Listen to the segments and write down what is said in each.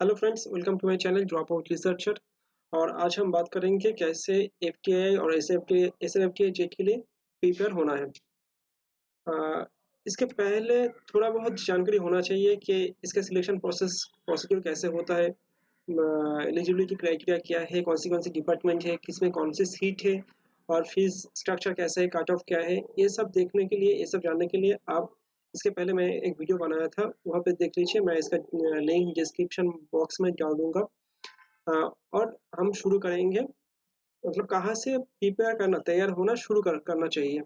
Hello friends, welcome to my channel drop out researcher. और आज हम बात करेंगे कैसे एफटीआई और एसएफटीआई जेई के लिए प्रिपेयर होना है। इसके पहले थोड़ा बहुत जानकारी होना चाहिए कि इसका सिलेक्शन प्रोसीड्यूर कैसे होता है, एलिजिबिलिटी क्राइटेरिया क्या है, कौन सी डिपार्टमेंट है, किसमें कौन सी सीट है और फीस स्ट्रक्चर कैसा है, कट ऑफ क्या है। ये सब देखने के लिए, ये सब जानने के लिए आप इसके पहले मैं एक वीडियो बनाया था, वहाँ पे देख लीजिए। मैं इसका लिंक डिस्क्रिप्शन बॉक्स में डाल दूंगा। और हम शुरू करेंगे, मतलब कहाँ से प्रिपेयर करना, तैयार होना करना चाहिए।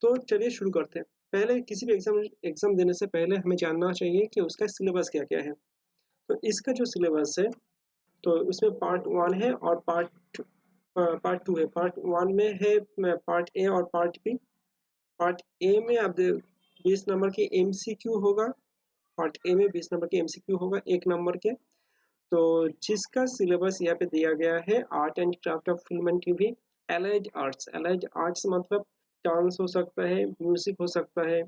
तो चलिए शुरू करते हैं। पहले किसी भी एग्जाम एग्जाम देने से पहले हमें जानना चाहिए कि उसका सिलेबस क्या क्या है। तो इसका जो सिलेबस है, तो उसमें पार्ट वन है और पार्ट टू है। पार्ट वन में है पार्ट ए और पार्ट बी। पार्ट ए में अब 20 नंबर की एमसीक्यू होगा। पार्ट ए में 20 नंबर की एमसीक्यू होगा, 1 नंबर के। तो जिसका सिलेबस यहाँ पे दिया गया है, art and craft of film and TV, allied arts. Allied arts मतलब डांस हो सकता है, म्यूजिक हो सकता है,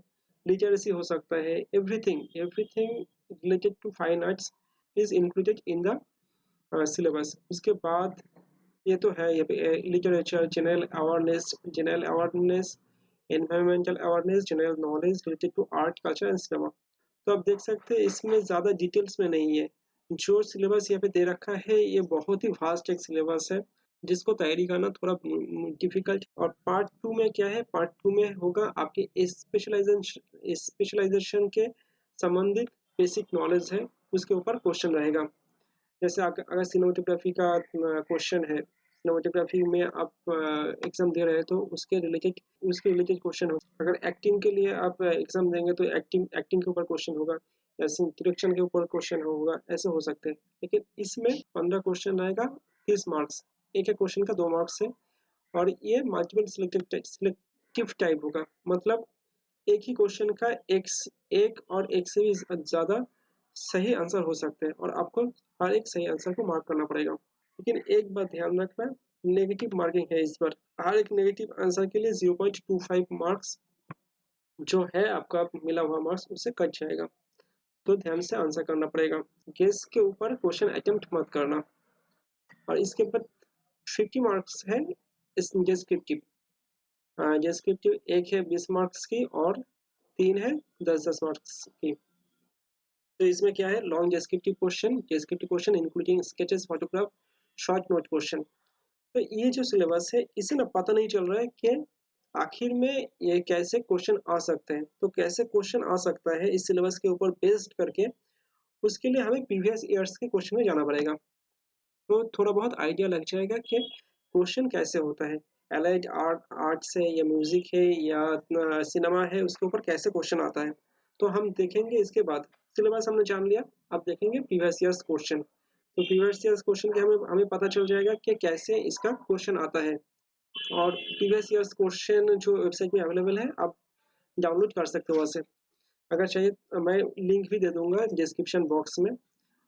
लिटरेसी हो सकता है, everything everything related to fine arts is included in the syllabus. उसके बाद ये तो है, ये literature, general awareness, environmental awareness, general knowledge related to art, culture and cinema. तो आप देख सकते हैं इसमें ज़्यादा डिटेल्स में नहीं है। जो सिलेबस यहाँ पे दे रखा है ये बहुत ही वास्ट एक सिलेबस है, जिसको तैयारी करना थोड़ा डिफिकल्ट। और पार्ट टू में क्या है, पार्ट टू में होगा आपके स्पेशलाइजेशन के संबंधित बेसिक नॉलेज है, उसके ऊपर क्वेश्चन रहेगा। जैसे अगर सिनेमेटोग्राफी का क्वेश्चन है, सिनेमेटोग्राफी में आप एग्जाम दे रहे हैं तो उसके रिलेटेड क्वेश्चन हो। अगर एक्टिंग के लिए आप एग्जाम देंगे तो एक्टिंग एक्टिंग के ऊपर क्वेश्चन होगा, या डायरेक्शन के ऊपर क्वेश्चन होगा, ऐसे हो सकते हैं। लेकिन इसमें 15 क्वेश्चन आएगा, 30 मार्क्स। एक एक क्वेश्चन का 2 मार्क्स है। और ये मल्टीपल सिलेक्टिव टाइप होगा, मतलब एक ही क्वेश्चन का एक और एक से भी ज़्यादा सही आंसर हो सकते हैं, और आपको हर एक सही आंसर को मार्क करना पड़ेगा। लेकिन एक बात ध्यान रखना, नेगेटिव मार्किंग है इस बार। हर एक नेगेटिव आंसर के लिए 0.25 मार्क्स जो है आपका मिला हुआ मार्क्स, उससे कट जाएगा। तो ध्यान से आंसर करना पड़ेगा। गेस के ऊपर क्वेश्चन अटेम्प्ट मत करना। और इसके बाद 50 मार्क्स है इस डिस्क्रिप्टिव। डिस्क्रिप्टिव एक है 20 मार्क्स की, और 3 है 10-10 मार्क्स की। तो इसमें क्या है, long descriptive question including sketches, photograph, short note question. तो ये जो सिलेबस है, इसे ना पता नहीं चल रहा है कि आखिर में ये कैसे क्वेश्चन आ सकते हैं। तो कैसे क्वेश्चन आ सकता है इस सिलेबस के ऊपर बेस्ड करके, उसके लिए हमें प्रीवियस ईयर्स के क्वेश्चन में जाना पड़ेगा। तो थोड़ा बहुत आइडिया लग जाएगा कि क्वेश्चन कैसे होता है। एलाइड आर्ट्स है या म्यूजिक है या सिनेमा है, उसके ऊपर कैसे क्वेश्चन आता है, तो हम देखेंगे। इसके बाद सिलेबस हमने जान लिया, अब देखेंगे प्रीवियस ईयर्स क्वेश्चन। तो प्रीवियस ईयर्स क्वेश्चन के हमें हमें पता चल जाएगा कि कैसे इसका क्वेश्चन आता है। और प्रीवियस ईयर्स क्वेश्चन जो वेबसाइट में अवेलेबल है, आप डाउनलोड कर सकते हो वहाँ से। अगर चाहिए मैं लिंक भी दे दूंगा डिस्क्रिप्शन बॉक्स में।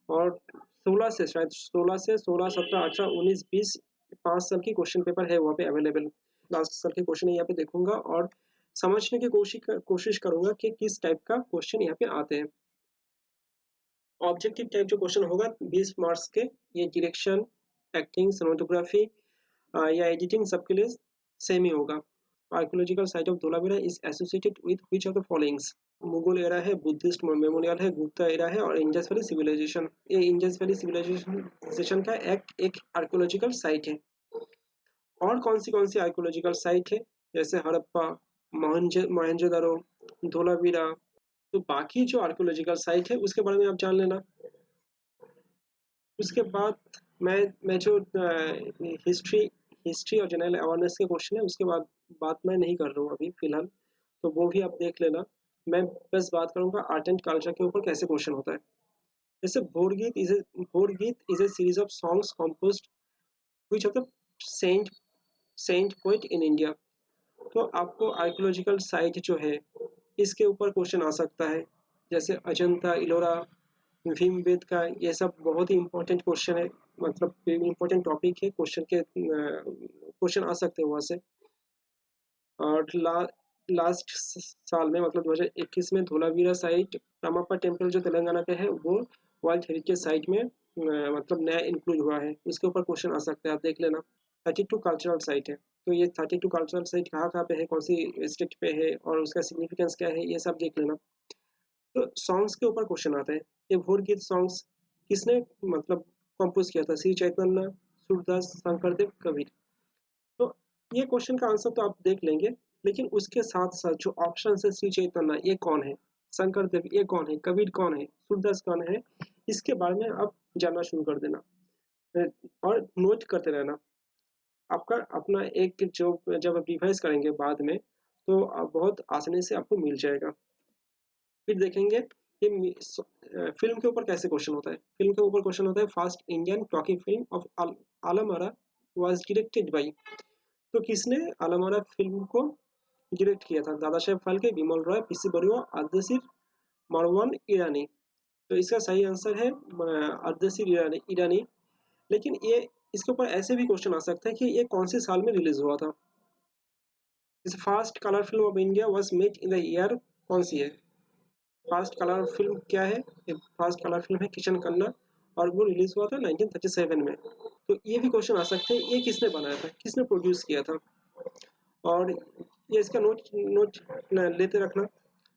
और 16 17 18 19 20 5 साल की क्वेश्चन पेपर है वहाँ पे अवेलेबल। लास्ट साल के क्वेश्चन यहाँ पे देखूंगा और समझने की कोशिश करूंगा कि किस टाइप का क्वेश्चन यहाँ पे आते हैं। ऑब्जेक्टिव टाइप जो क्वेश्चन होगा 20 मार्क्स के, ये डायरेक्शन, एक्टिंग, सिनेमेटोग्राफी या एडिटिंग सबके लिए सेम ही होगा। Archaeological site of Dholavira is associated with which of the followings. Mughal era है, बुद्धिस्ट मेमोरियल है, गुप्ता एरा है, और इंडस वैली सिविलाइजेशन। ये इंडस वैली सिविलाइजेशन का एक एक आर्कियोलॉजिकल साइट है। और कौन सी आर्कियोलॉजिकल साइट है, जैसे हड़प्पा, मोहनजोदड़ो, धोलावीरा। तो बाकी जो आर्कियोलॉजिकल साइट है उसके बारे में आप जान लेना। उसके बाद मैं जो हिस्ट्री हिस्ट्री और जनरल अवेयरनेस के क्वेश्चन है, उसके बाद बात मैं नहीं कर रहा हूँ अभी फिलहाल, तो वो भी आप देख लेना। मैं बस बात करूंगा आर्ट एंड कल्चर के ऊपर कैसे क्वेश्चन होता है। जैसे Bhorgeet is a series of songs composed which of the saint saint poet in India. तो आपको आर्कियोलॉजिकल साइट जो है इसके ऊपर क्वेश्चन आ सकता है, जैसे अजंता, इलोरा, भीमबेद का। ये सब बहुत ही इंपॉर्टेंट क्वेश्चन है, मतलब इंपॉर्टेंट टॉपिक है। क्वेश्चन आ सकते हैं वहाँ से। और लास्ट साल में, मतलब 2021 में, धोलावीरा साइट, रामप्पा टेम्पल जो तेलंगाना पे है, वो वर्ल्ड हेरिटेज साइट में मतलब नया इंक्लूड हुआ है, उसके ऊपर क्वेश्चन आ सकता है, आप देख लेना। 32 कल्चरल साइट है, तो ये 32 कल्चरल साइट कहाँ कहाँ पे है, कौन सी स्टेट पे है और उसका सिग्निफिकेंस क्या है, ये सब देख लेना। तो सॉन्ग्स के ऊपर क्वेश्चन आता है, ये भोर गीत सॉन्ग्स किसने मतलब कंपोज किया था, श्री चैतन्य, सूरदास, शंकरदेव, कबीर। तो ये क्वेश्चन का आंसर तो आप देख लेंगे, लेकिन उसके साथ साथ जो ऑप्शन है, श्री चैतन्य ये कौन है, शंकरदेव ये कौन है, कबीर कौन है, सूरदास कौन है, इसके बारे में आप जानना शुरू कर देना और नोट करते रहना। आपका अपना एक जो जब आप रिवाइज करेंगे बाद में, तो आप बहुत आसानी से आपको मिल जाएगा। फिर देखेंगे कि फिल्म के ऊपर कैसे क्वेश्चन होता है। फिल्म के ऊपर क्वेश्चन होता है, first Indian talking film of Alam Ara was directed by. तो किसने आलम आरा फिल्म को डायरेक्ट किया था, दादा साहेब फाल्के, विमल रॉय, पीसी बरुआ, अर्देशीर, मारवान ईरानी। तो इसका सही आंसर है अर्देशीर ईरानी। लेकिन ये इसके ऊपर ऐसे भी क्वेश्चन आ सकता है कि ये कौन से साल में रिलीज हुआ था। इस fast colour film of India was made in the year, कौन सी है फास्ट कलर फिल्म, क्या है ये फास्ट कलर फिल्म है किशन कन्ना, और वो रिलीज हुआ था 1937 में। तो ये भी क्वेश्चन आ सकते हैं, ये किसने बनाया था, किसने प्रोड्यूस किया था। और ये इसका नोट नोट लेते रखना।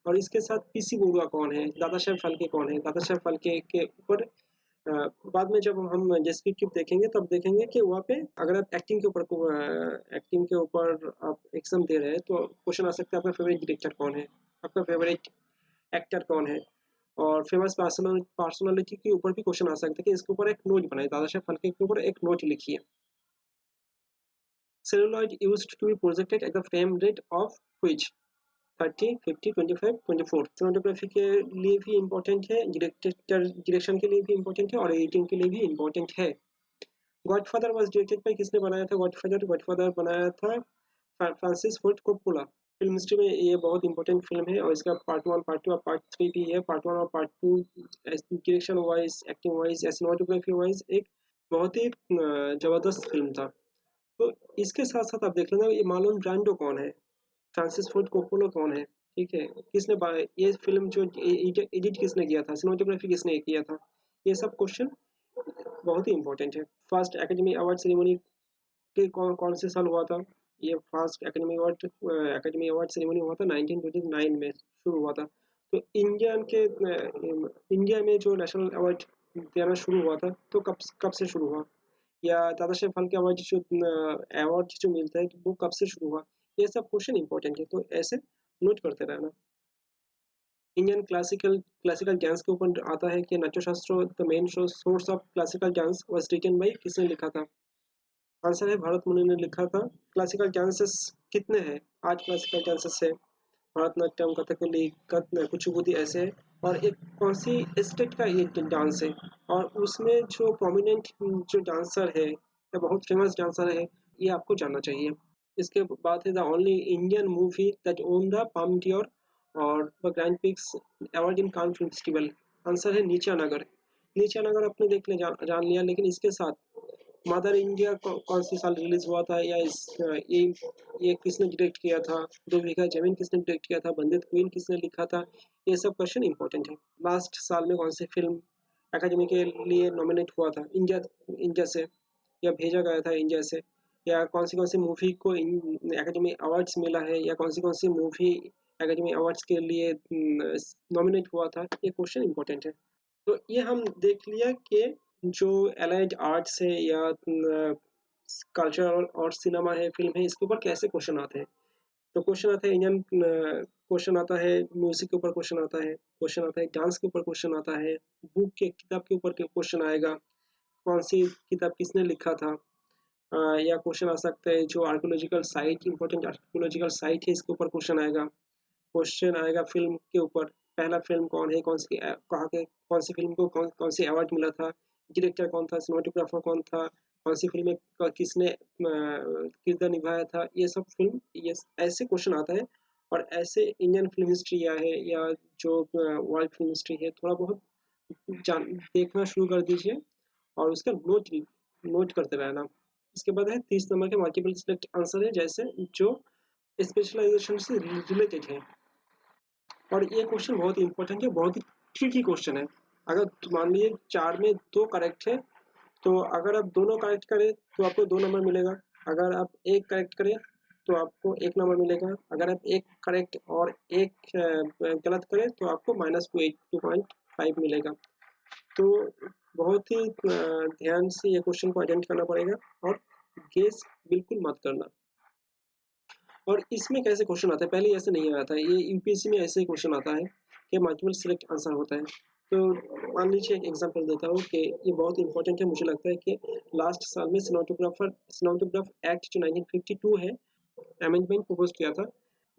और इसके साथ पीसी बरुआ कौन है, दादा साहेब फाल्के कौन है, दादा साहेब फाल्के के ऊपर बाद में जब हम डिस्क्रिप्टिव देखेंगे तब देखेंगे कि वहाँ पे अगर आप एक्टिंग के ऊपर आप एग्जाम दे रहे हैं तो क्वेश्चन आ सकता है आपका फेवरेट डायरेक्टर कौन है, आपका फेवरेट एक्टर कौन है। और फेमस पर्सनालिटी के ऊपर भी क्वेश्चन आ सकता है कि इसके ऊपर एक नोट बनाए, दादा साहेब फाल्के के ऊपर एक नोट लिखिए। Celluloid used to be projected at the frame rate of which, 30, 50, 25, 24। Cinematography के लिए भी इम्पोर्टेंट है, डायरेक्शन के लिए भी इम्पोर्टेंट है और एडिटिंग के लिए भी इम्पोर्टेंट है। गॉडफादर वाज डायरेक्टेड बाय, किसने बनाया था गॉडफादर, गॉडफादर बनाया था Francis Ford Coppola. Film history में ये बहुत इंपॉर्टेंट फिल्म है और इसका पार्ट 1, पार्ट 2 और पार्ट 3 भी है। पार्ट 1 और part 2 direction wise, acting wise या सिनेमेटोग्राफी वाइज एक बहुत ही जबरदस्त फिल्म था। तो इसके साथ साथ आप देख लेना ये मार्लोन ब्रांडो कौन है, फ्रांसिस फोर्ड कोप्पोला कौन है, ठीक है, ये फिल्म जो एडिट किसने किया था, सिनेमेटोग्राफी किसने किया था, ये सब क्वेश्चन बहुत ही इंपॉर्टेंट है। फर्स्ट एकेडमी अवार्ड सेरेमनी के कौन कौन से साल हुआ था, ये फर्स्ट एकेडमी अवार्ड सेरेमनी हुआ था 1929 में शुरू हुआ था। तो इंडिया में जो नेशनल अवार्ड देना शुरू हुआ था तो कब कब से शुरू हुआ, या दादा साहेब फाल्के अवार्ड जो मिलता है वो कब से शुरू हुआ, ये सब क्वेश्चन इंपॉर्टेंट है, तो ऐसे नोट करते रहना। इंडियन क्लासिकल डांस के ऊपर आता है कि Natyashastra the main source of classical dance was written by, किसने लिखा था। आंसर है भरत मुनि ने लिखा था। क्लासिकल डांसेस कितने हैं, 8 क्लासिकल डांसेस है, भरतनाट्यम, कथकली, कुचिपुड़ी ऐसे है। और एक कौन सी स्टेट का ये डांस है, और उसमें जो प्रोमिनेंट जो डांसर है या बहुत फेमस डांसर है, ये आपको जानना चाहिए। इसके बाद है the only Indian movie that won the Palme d'Or और the Grand Prix award in Cannes film festival. Answer है नीचा नगर। नीचा नगर आपने देख ले जान लिया, लेकिन इसके साथ मदर इंडिया कौन सी साल रिलीज हुआ था, या ये किसने डायरेक्ट किया था, 2 बीघा जमीन किसने डायरेक्ट किया था, बंदित क्वीन किसने लिखा था, ये सब क्वेश्चन इंपॉर्टेंट है। लास्ट साल में कौन सी फिल्म एकेडमी के लिए नॉमिनेट हुआ था, इंडिया इंडिया से, या भेजा गया था इंडिया से, या कौन सी मूवी को एकेडमी अवार्ड्स मिला है, या कौन सी मूवी एकेडमी अवार्ड्स के लिए नॉमिनेट हुआ था, ये क्वेश्चन इंपॉर्टेंट है। तो ये हम देख लिया कि जो एलाइड आर्ट्स है या कल्चर और सिनेमा है, फिल्म है, इसके ऊपर कैसे क्वेश्चन आते हैं। तो क्वेश्चन आता है इंडियन, क्वेश्चन आता है म्यूजिक के ऊपर, क्वेश्चन आता है, क्वेश्चन आता है डांस के ऊपर, क्वेश्चन आता है बुक के किताब के ऊपर क्वेश्चन आएगा, कौन सी किताब किसने लिखा था, या क्वेश्चन आ सकता है जो archaeological site, important archaeological site है, इसके ऊपर क्वेश्चन आएगा। क्वेश्चन आएगा फिल्म के ऊपर, पहला फिल्म कौन है, कौन सी कहाँ के, कौन सी फिल्म को कौन सी अवार्ड मिला था, डायरेक्टर कौन था, सिनेमाटोग्राफर कौन था, कौन सी फिल्म में किसने किरदार निभाया था, ये सब फिल्म, ये ऐसे क्वेश्चन आता है। और ऐसे इंडियन फिल्म हिस्ट्री या जो वर्ल्ड फिल्म हिस्ट्री है, थोड़ा बहुत देखना शुरू कर दीजिए और उसका नोट करते रहना। इसके बाद है 30 नंबर के मल्टीपल सिलेक्ट आंसर है, जैसे जो स्पेशलाइजेशन से रिलेटेड है। और ये क्वेश्चन बहुत इंपॉर्टेंट है, बहुत ही ट्रिकी क्वेश्चन है। अगर मान लीजिए 4 में 2 करेक्ट है, तो अगर आप दोनों करेक्ट करें तो आपको 2 नंबर मिलेगा। अगर आप एक करेक्ट करें तो आपको 1 नंबर मिलेगा। अगर आप एक करेक्ट और एक गलत करें तो आपको -2.5 मिलेगा। तो बहुत ही ध्यान से ये क्वेश्चन को अटेम्प्ट करना पड़ेगा और गेस बिल्कुल मत करना। और इसमें कैसे क्वेश्चन आता है, पहले ऐसे नहीं आता है, ये यूपीएससी में ऐसे ही क्वेश्चन आता है कि मल्टीपल सिलेक्ट आंसर होता है। तो मान लीजिए एक एग्जांपल देता हूँ कि ये बहुत इंपॉर्टेंट है, मुझे लगता है कि लास्ट साल में सिनेमेटोग्राफ एक्ट जो 1952 है, अमेंडमेंट प्रपोज किया था,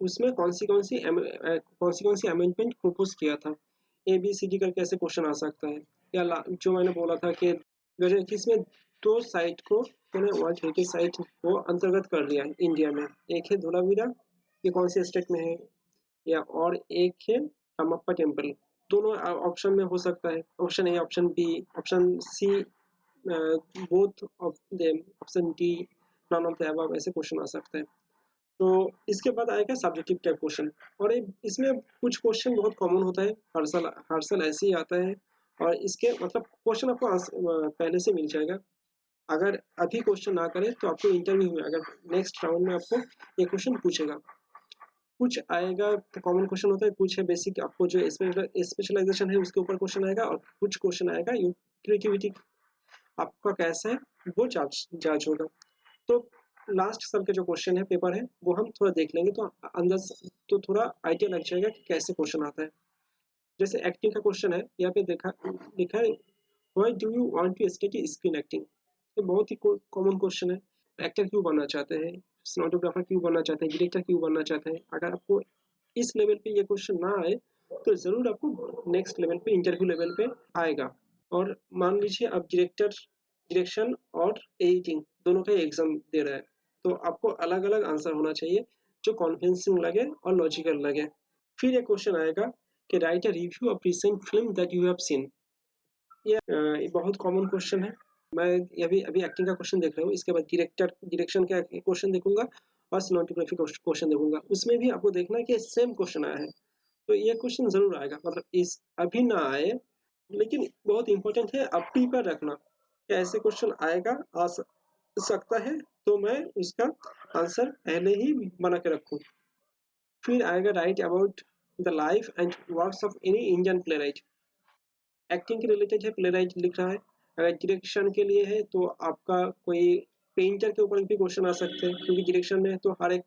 उसमें कौन सी अमेंडमेंट प्रपोज किया था, ए बी सी डी करके ऐसे क्वेश्चन आ सकता है। या जो मैंने बोला था कि 2021 में 2 साइट को मैंने वर्ल्ड हेरिटेज साइट को अंतर्गत कर लिया है इंडिया में। एक है धोलावीरा, ये कौन से स्टेट में है, या और एक है रामप्पा टेम्पल। दोनों ऑप्शन में हो सकता है, option A, option B, option C, both of them, option D, none of the above, ऐसे क्वेश्चन आ सकता है। तो इसके बाद आएगा सब्जेक्टिव टाइप क्वेश्चन, और इसमें कुछ क्वेश्चन बहुत कॉमन होता है, हर साल ऐसे ही आता है। और इसके मतलब क्वेश्चन आपको पहले से मिल जाएगा। अगर अभी क्वेश्चन ना करें तो आपको इंटरव्यू में, अगर नेक्स्ट राउंड में आपको ये क्वेश्चन पूछेगा, कुछ आएगा तो कॉमन क्वेश्चन होता है, कुछ है बेसिक, आपको जो स्पेशलाइजेशन है उसके ऊपर क्वेश्चन आएगा, और कुछ क्वेश्चन आएगा क्रिएटिविटी आपका कैसा है वो जांच होगा। तो लास्ट साल के जो क्वेश्चन है, पेपर है, वो हम थोड़ा देख लेंगे तो अंदर तो थोड़ा आइडिया लग जाएगा कि कैसे क्वेश्चन आता है। जैसे एक्टिंग का क्वेश्चन है, यहाँ पे लिखा है why do you want to study screen acting. ये बहुत ही कॉमन क्वेश्चन है। एक्टर क्यों बनना चाहते हैं, सिनेमेटोग्राफर क्यों बनना चाहते हैं, डायरेक्टर क्यों बनना चाहते हैं। अगर आपको इस लेवल पे ये क्वेश्चन ना आए तो जरूर आपको नेक्स्ट लेवल पे, इंटरव्यू लेवल पे आएगा। और मान लीजिए आप डायरेक्शन और एडिटिंग दोनों का एग्जाम दे रहे हैं, तो आपको अलग अलग आंसर होना चाहिए जो कॉन्विंसिंग लगे और लॉजिकल लगे। फिर एक क्वेश्चन आएगा कि right a review of recent film that you have seen. ये बहुत कॉमन क्वेश्चन है। मैं अभी अभी एक्टिंग का क्वेश्चन देख रहा हूँ, इसके बाद डायरेक्शन का क्वेश्चन देखूंगा और सिनेमेटोग्राफी क्वेश्चन देखूंगा, उसमें भी आपको देखना है कि सेम क्वेश्चन आया है। तो ये क्वेश्चन जरूर आएगा, मतलब इस अभी ना आए, लेकिन बहुत इंपॉर्टेंट है, आप प्रिपेयर रखना कि ऐसे क्वेश्चन आएगा, सकता है, तो मैं उसका आंसर पहले ही बना के रखूं। फिर आएगा right about the life and works of any Indian play right. Acting के रिलेटेड है, प्ले राइट लिख रहा है। अगर डायरेक्शन के लिए है तो आपका कोई पेंटर के ऊपर भी क्वेश्चन आ सकते हैं, क्योंकि डायरेक्शन में तो हर एक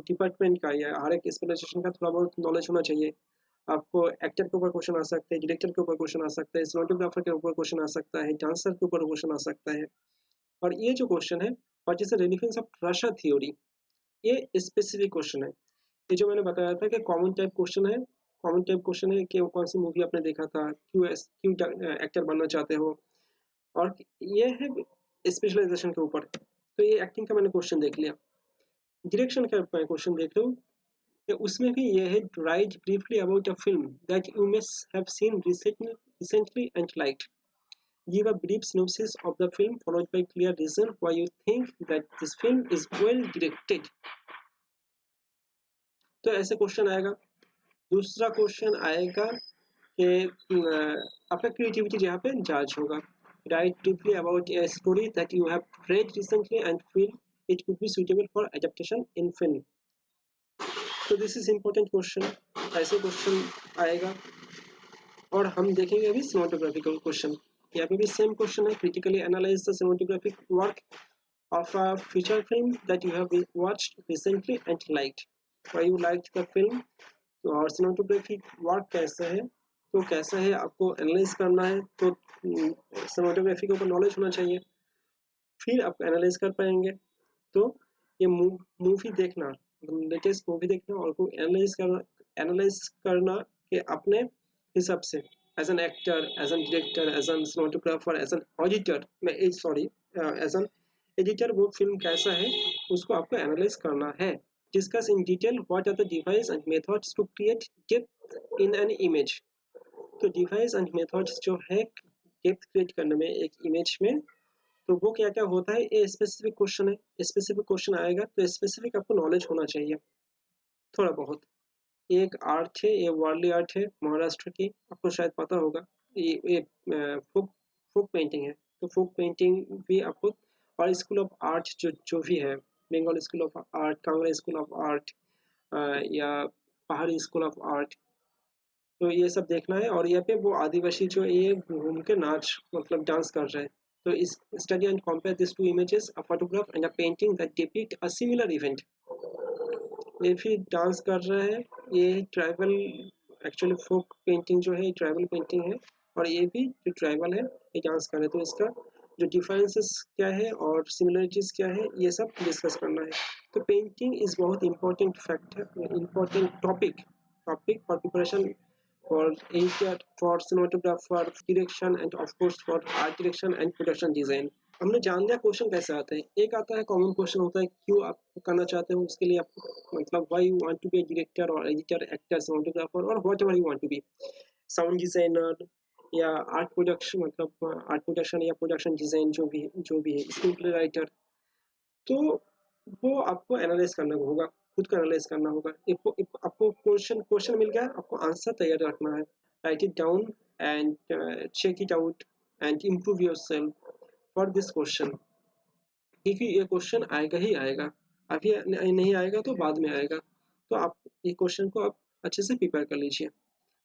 डिपार्टमेंट का या हर एक स्पेशलाइजेशन का थोड़ा बहुत नॉलेज होना चाहिए। आपको एक्टर के ऊपर क्वेश्चन आ सकते हैं, डायरेक्टर के ऊपर क्वेश्चन आ सकता है, सिनेमेटोग्राफर के ऊपर क्वेश्चन आ सकता है, डांसर के ऊपर क्वेश्चन आ सकता है। और ये जो क्वेश्चन है, what is the relevance of रशा theory, ये स्पेसिफिक क्वेश्चन है। ये जो मैंने बताया था कि कॉमन टाइप क्वेश्चन है, कॉमन टाइप क्वेश्चन है कि कौन सी मूवी आपने देखा था, क्यों एक्टर बनना चाहते हो। और ये है स्पेशलाइजेशन के ऊपर। तो ये एक्टिंग का मैंने क्वेश्चन देख लिया। डायरेक्शन का मैं क्वेश्चन देख रहा हूँ, उसमें भी ये है right briefly about a film that you may have seen recently and liked. Give a brief synopsis of the film followed by clear reason why you think that this film is well directed. तो ऐसे question आएगा। दूसरा question आएगा कि आपका creativity यहाँ पे जांच होगा। Right briefly about a story that you have read recently and feel it could be suitable for adaptation in film. तो दिस इज इम्पोर्टेंट क्वेश्चन, ऐसे क्वेश्चन आएगा। और हम देखेंगे अभी सिनेमेटोग्राफिकल क्वेश्चन। यहाँ पे भी सेम क्वेश्चन है, critically analyse the cinematographic work of a feature film that you have watched recently and liked. Why you liked the film? तो और सिनेमेटोग्राफिक वर्क कैसा है, तो कैसा है आपको एनालाइज करना है, तो सिनेमेटोग्राफी के ऊपर नॉलेज होना चाहिए, फिर आप एनालाइज कर पाएंगे। तो ये मूवी देखना, लेटेस्ट मूवी देखना और को एनालाइज करना कि अपने हिसाब से, as an actor, as an director, as an cinematographer, as an auditor, मैं सॉरी एज एन एडिटर, वो फिल्म कैसा है उसको आपको एनालाइज करना है। Discuss in detail what are the device and methods to create depth in an image. तो device and methods जो है डेप्थ क्रिएट करने में एक इमेज में, तो वो क्या क्या होता है, ये स्पेसिफिक क्वेश्चन है। स्पेसिफिक क्वेश्चन आएगा तो स्पेसिफिक आपको नॉलेज होना चाहिए थोड़ा बहुत। एक आर्ट है, ये वर्ली आर्ट है महाराष्ट्र की, आपको शायद पता होगा। ये फोक फोक पेंटिंग है। तो फोक पेंटिंग भी आपको, और स्कूल ऑफ आर्ट जो भी है, Bengal school of art, Kangra school of art, या पहाड़ी स्कूल ऑफ आर्ट, तो ये सब देखना है। और यहाँ पे वो आदिवासी जो ये घूम के नाच मतलब डांस कर रहे हैं। तो इस study and compare this two images, a photograph and a painting that depict a similar event. ये भी डांस कर रहे हैं। ये ट्राइबल, एक्चुअली फोक पेंटिंग जो है ट्राइबल पेंटिंग है, और ये भी जो ट्राइबल है ये डांस कर रहे हैं। तो इसका जो डिफरेंसेस क्या है और सिमिलरिटीज क्या है, ये सब डिस्कस करना है। तो पेंटिंग इज बहुत important factor, important topic topic for preparation for editor, for cinematographer, direction and of course for art direction and production design। हमने जान लिया क्वेश्चन कैसे आते हैं। एक आता है कॉमन क्वेश्चन होता है क्यों आप करना चाहते हो, उसके लिए आप मतलब why you want to be director और एडिटर, एक्टर, सिनेमेटोग्राफर और whatever you want to be, sound designer या आर्ट प्रोडक्शन, मतलब आर्ट प्रोडक्शन या प्रोडक्शन डिजाइन, जो भी है, स्क्रीन प्ले राइटर। तो वो आपको एनालाइज करना होगा, खुद को एनालाइज करना होगा। आपको क्वेश्चन क्वेश्चन मिल गया, आपको आंसर तैयार रखना है। Write it down and check it out and improve yourself for this question, क्योंकि ये क्वेश्चन आएगा ही आएगा। अभी नहीं आएगा तो बाद में आएगा। तो आप ये क्वेश्चन को आप अच्छे से प्रिपेयर कर लीजिए।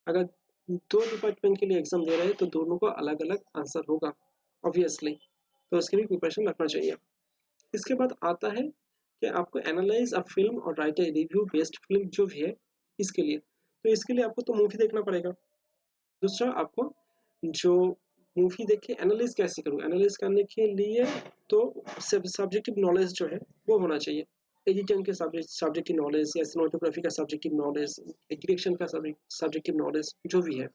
अगर दो डिपार्टमेंट के लिए एग्जाम दे रहे हैं तो दोनों को अलग अलग आंसर होगा ऑब्वियसली, तो उसकी भी प्रिपरेशन रखना चाहिए। इसके बाद आता है कि आपको एनालाइज अ फिल्म और right a review based film जो भी है इसके लिए। तो इसके लिए आपको तो मूवी देखना पड़ेगा। दूसरा, आपको जो मूवी देख के एनालाइज कैसे करूँ, एनालाइज करने के लिए तो सब्जेक्टिव नॉलेज जो है वो होना चाहिए। एडिटिंग के सब्जेक्टिव नॉलेज या सिनेमेटोग्राफी का सब्जेक्टिव नॉलेज, डायरेक्शन का सब्जेक्टिव नॉलेज जो भी है,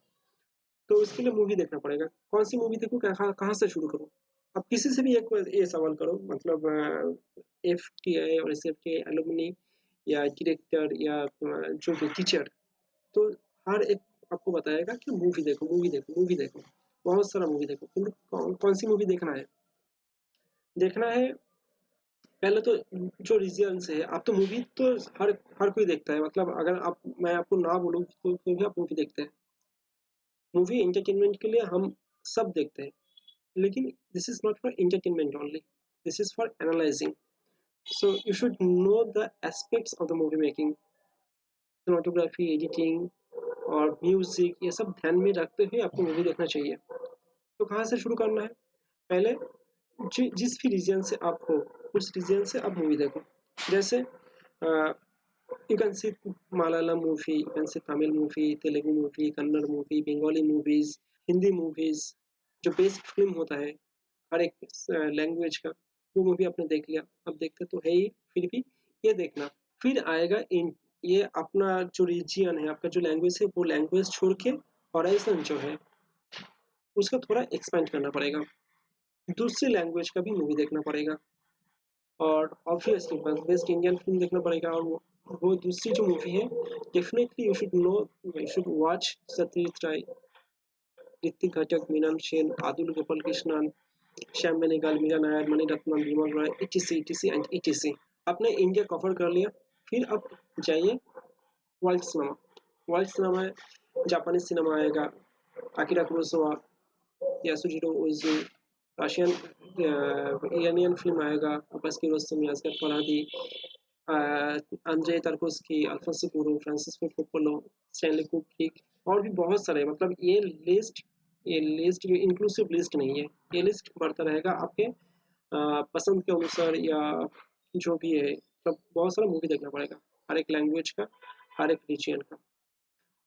तो उसके लिए मूवी देखना पड़ेगा। कौन सी मूवी देखूँ, कहाँ से शुरू करूँ? आप किसी से भी एक ये सवाल करो, मतलब एफ टी आई और S F T I alumni या डायरेक्टर या जो भी टीचर, तो हर एक आपको बताएगा कि मूवी देखो, मूवी देखो, मूवी देखो, बहुत सारा मूवी देखो। किंतु कौन सी मूवी देखना है पहले तो जो रीजन है। आप तो मूवी तो हर हर कोई देखता है, मतलब अगर आप, मैं आपको ना बोलूँ तो फिर भी आप मूवी देखते हैं। मूवी एंटरटेनमेंट के लिए हम सब देखते हैं, लेकिन this is not for entertainment only, this is for analysing. So you should know the aspects of the movie making, cinematography, editing और म्यूजिक, ये सब ध्यान में रखते हुए आपको मूवी देखना चाहिए। तो कहाँ से शुरू करना है? पहले जिस भी रीजन से आप हो, उस रीजन से आप मूवी देखो। जैसे you can see Malayalam movie, you can see Tamil movie, Telugu movie, Kannada movie, Bengali movies, Hindi movies, जो बेसिक फिल्म होता है हर एक लैंग्वेज का, वो मूवी आपने देख लिया। अब देखते तो है ही, फिर भी ये देखना। फिर आएगा इन, ये अपना जो रीजियन है, आपका जो लैंग्वेज है, वो लैंग्वेज छोड़ के हॉराइजन जो है उसका थोड़ा एक्सपेंड करना पड़ेगा, दूसरी लैंग्वेज का भी मूवी देखना पड़ेगा। और ऑब्वियसली बेस्ट इंडियन फिल्म देखना पड़ेगा। और वो दूसरी जो मूवी है, definitely you should know, you should watch Satyajit Ray, Ritwik Ghatak, मीनन Sen, Adoor Gopalakrishnan, Shyam Benegal, Mira Nair, Maniratnam, Bimal Roy, etc etc and etc। आपने इंडिया कवर कर लिया, फिर आप जाइए वर्ल्ड सिनेमा। वर्ल्ड सिनेमा में जापानीज सिनेमा आएगा, Akira Kurosawa, Yasujiro Ozu, Russian Iranian film आएगा, Abbas Kiarostami, Asghar Farhadi, Andrei Tarkovsky, Alfonso Cuaron, Francis Ford Coppola, Stanley Kubrick, और भी बहुत सारे। मतलब ये लिस्ट जो इंक्लूसिव लिस्ट नहीं है, ये लिस्ट बढ़ता रहेगा आपके पसंद के अनुसार, या जो भी है, मतलब बहुत सारा मूवी देखना पड़ेगा हर एक लैंग्वेज का, हर एक रीजन का।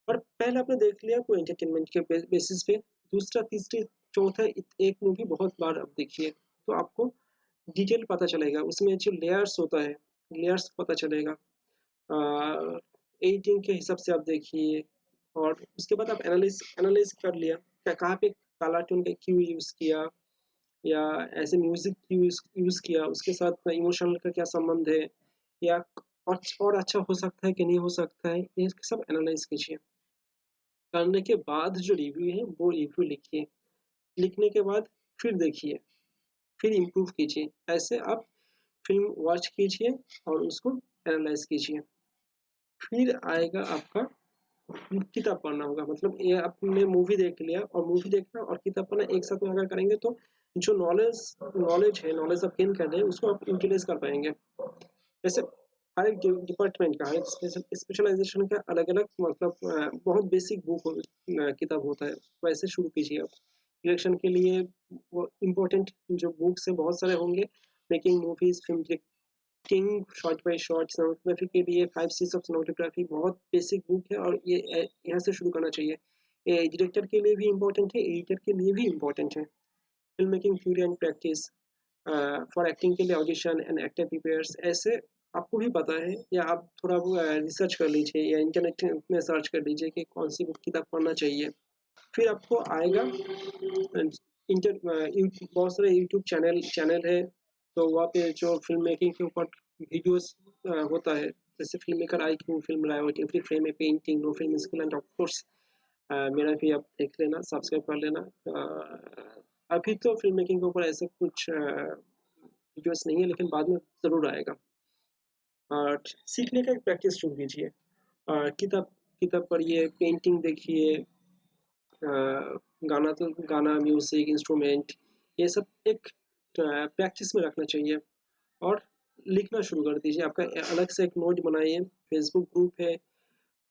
और पहले आपने देख लिया कोई एंटरटेनमेंट के बेसिस पे, दूसरा, तीसरे, चौथा, एक मूवी बहुत बार आप देखिए तो आपको डिटेल पता चलेगा, उसमें जो लेयर्स होता है, लेयर्स पता चलेगा। एडिटिंग के हिसाब से आप देखिए, और उसके बाद आप एनालाइज कर लिया क्या, कहाँ पे काला टोन का क्यों यूज़ किया, या ऐसे म्यूजिक क्यों यूज़ किया, उसके साथ इमोशनल का क्या संबंध है, या और अच्छा हो सकता है कि नहीं हो सकता है, ये सब एनालाइज कीजिए। करने के बाद जो रिव्यू है वो रिव्यू लिखिए, लिखने के बाद फिर देखिए, फिर इम्प्रूव कीजिए। ऐसे आप फिल्म वॉच कीजिए और उसको एनालाइज कीजिए। फिर आएगा आपका किताब पढ़ना होगा, मतलब ये आपने मूवी देख लिया और मूवी देखना और किताब पढ़ना एक साथ में अगर करेंगे तो जो नॉलेज नॉलेज आप गेन कर रहे हैं उसको आप यूटिलाइज कर पाएंगे। वैसे हर एक डिपार्टमेंट का, हर एक स्पेशलाइजेशन का अलग अलग मतलब बहुत बेसिक किताब होता है, वैसे शुरू कीजिए आप। डायरेक्शन के लिए वो इम्पोर्टेंट जो बुक्स है बहुत सारे होंगे, making movies, film king, shot bye shot, cinematography के लिए 5 C's ऑफ सिनेमेटोग्राफी बहुत बेसिक बुक है और ये यहाँ से शुरू करना चाहिए। ये डायरेक्टर के लिए भी इम्पोर्टेंट है, एडिटर के लिए भी इम्पोर्टेंट है। Film making theory and practice, for acting के लिए ऑडिशन एंड एक्टर प्रिपेयर्स, ऐसे आपको भी पता है या आप थोड़ा रिसर्च कर लीजिए या इंटरनेट में सर्च कर लीजिए कि कौन सी बुक किताब पढ़ना चाहिए। फिर आपको आएगा बहुत सारे यूट्यूब चैनल है, तो वहाँ पे जो फिल्म मेकिंग के ऊपर वीडियोस होता है, जैसे film maker I Q, film light, every frame a painting, no film skill and of course मेरा भी आप देख लेना, सब्सक्राइब कर लेना। अभी तो फिल्म मेकिंग के ऊपर ऐसे कुछ वीडियोस नहीं है, लेकिन बाद में ज़रूर आएगा। और सीखने का एक प्रैक्टिस शुरू कीजिए, किताब किताब पढ़िए, पेंटिंग देखिए, गाना, म्यूजिक, इंस्ट्रूमेंट, ये सब एक प्रैक्टिस में रखना चाहिए। और लिखना शुरू कर दीजिए, आपका अलग से एक नोट बनाइए, फेसबुक ग्रुप है,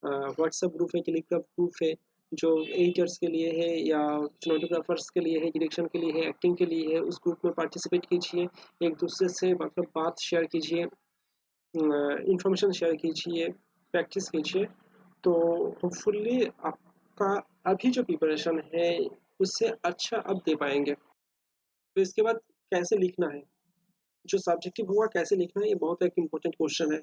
व्हाट्सएप ग्रुप है, टेलीग्राम ग्रुप है, जो एडिटर्स के लिए है या सिनेमेटोग्राफर्स के लिए है, डायरेक्शन के लिए है, एक्टिंग के लिए है, उस ग्रुप में पार्टिसिपेट कीजिए, एक दूसरे से मतलब बात शेयर कीजिए, इंफॉर्मेशन शेयर कीजिए, प्रैक्टिस कीजिए, तो होपफुली आपका अभी जो प्रिपरेशन है उससे अच्छा आप दे पाएंगे। तो इसके बाद कैसे लिखना है, जो सब्जेक्टिव हुआ कैसे लिखना है, ये बहुत एक इम्पोर्टेंट क्वेश्चन है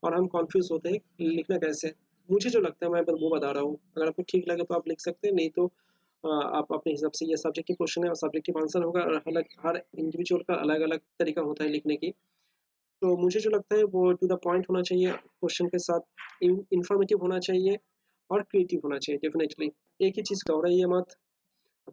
और हम कॉन्फ्यूज होते हैं लिखना कैसे। मुझे जो लगता है मैं वो बता रहा हूँ, अगर आपको ठीक लगे तो आप लिख सकते हैं, नहीं तो आप अपने हिसाब से, ये सब्जेक्टिव क्वेश्चन है और सब्जेक्टिव आंसर होगा और हर इंडिविजुअल का अलग अलग तरीका होता है लिखने की। तो मुझे जो लगता है वो टू द पॉइंट होना चाहिए, क्वेश्चन के साथ इंफॉर्मेटिव होना चाहिए और क्रिएटिव होना चाहिए डेफिनेटली। एक ही चीज़ दोहराइए मत,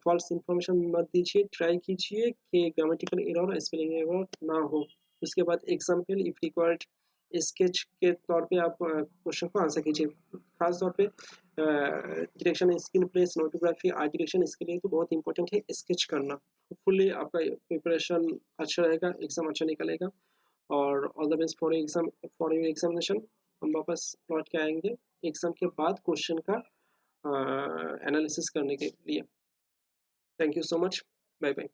फॉल्स इन्फॉर्मेशन मत दीजिए, ट्राई कीजिए कि ग्रामेटिकल एरर और स्पेलिंग एरर ना हो। उसके बाद एग्जाम्पल इफ रिक्वायर्ड स्केच के तौर पे आप क्वेश्चन को आंसर कीजिए। खास तौर पे direction, screen play, cinematography, art direction, इसके लिए तो बहुत इंपॉर्टेंट है स्केच करना। होपफुली आपका प्रिपरेशन अच्छा रहेगा, एग्जाम अच्छा निकलेगा और all the best for your examination. हम वापस लौट के आएंगे एग्जाम के बाद क्वेश्चन का एनालिसिस करने के लिए। Thank you so much. Bye bye.